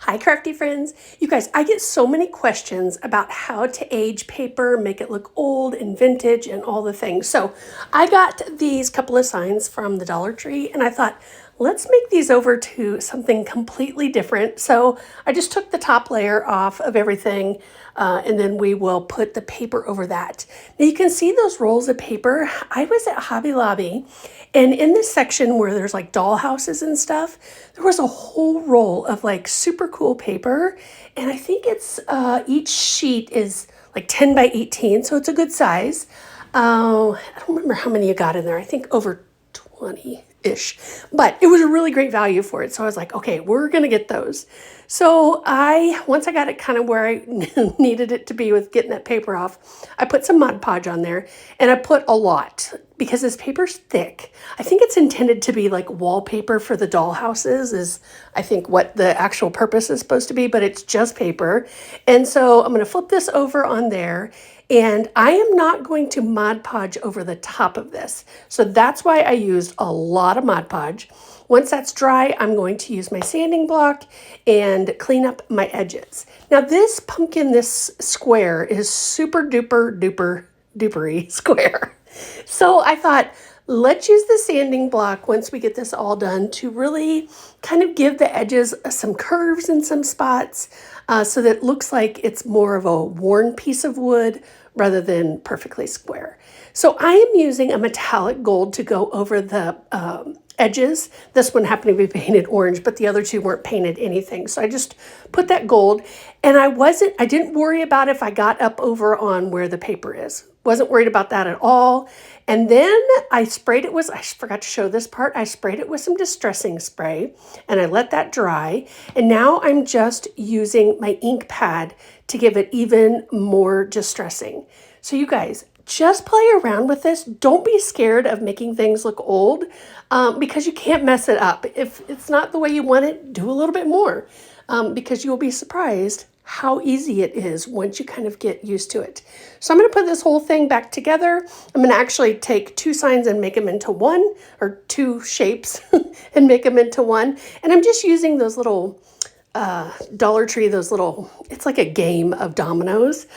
Hi, crafty friends. You guys, I get so many questions about how to age paper, make it look old and vintage and all the things. So I got these couple of signs from the Dollar Tree and I thought, let's make these over to something completely different. So I just took the top layer off of everything and then we will put the paper over that. Now you can see those rolls of paper. I was at Hobby Lobby and in this section where there's like doll houses and stuff, there was a whole roll of like super cool paper. And I think it's each sheet is like 10 by 18, so it's a good size. I don't remember how many you got in there. I think over 20-ish, but it was a really great value for it. So I was like, okay, we're going to get those. So once I got it kind of where I needed it to be with getting that paper off, I put some Mod Podge on there and I put a lot because this paper's thick. I think it's intended to be like wallpaper for the doll houses is I think what the actual purpose is supposed to be, but it's just paper. And so I'm going to flip this over on there. And I am not going to Mod Podge over the top of this. So that's why I used a lot of Mod Podge. Once that's dry, I'm going to use my sanding block and clean up my edges. Now this pumpkin, this square is super duper duper dupery square. So I thought, let's use the sanding block once we get this all done to really kind of give the edges some curves in some spots so that it looks like it's more of a worn piece of wood rather than perfectly square. So I am using a metallic gold to go over the edges. This one happened to be painted orange, but the other two weren't painted anything. So I just put that gold and I didn't worry about if I got up over on where the paper is. Wasn't worried about that at all. And then I sprayed it with, I forgot to show this part, I sprayed it with some distressing spray and I let that dry. And now I'm just using my ink pad to give it even more distressing. So you guys, just play around with this. Don't be scared of making things look old because you can't mess it up. If it's not the way you want it, do a little bit more because you'll be surprised how easy it is once you kind of get used to it. So I'm going to put this whole thing back together. I'm going to actually take two signs and make them into one, or two shapes and make them into one. And I'm just using those little Dollar Tree, it's like a game of dominoes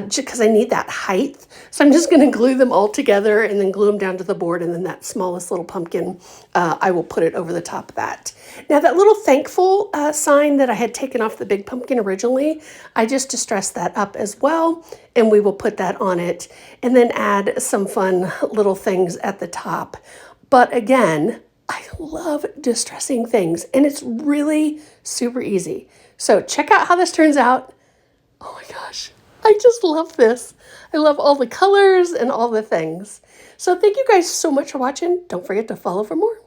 just because I need that height. So I'm just going to glue them all together and then glue them down to the board. And then that smallest little pumpkin, I will put it over the top of that. Now that little thankful sign that I had taken off the big pumpkin originally, I just distressed that up as well. And we will put that on it and then add some fun little things at the top. But again, I love distressing things and it's really super easy. So check out how this turns out. Oh my gosh, I just love this. I love all the colors and all the things. So thank you guys so much for watching. Don't forget to follow for more.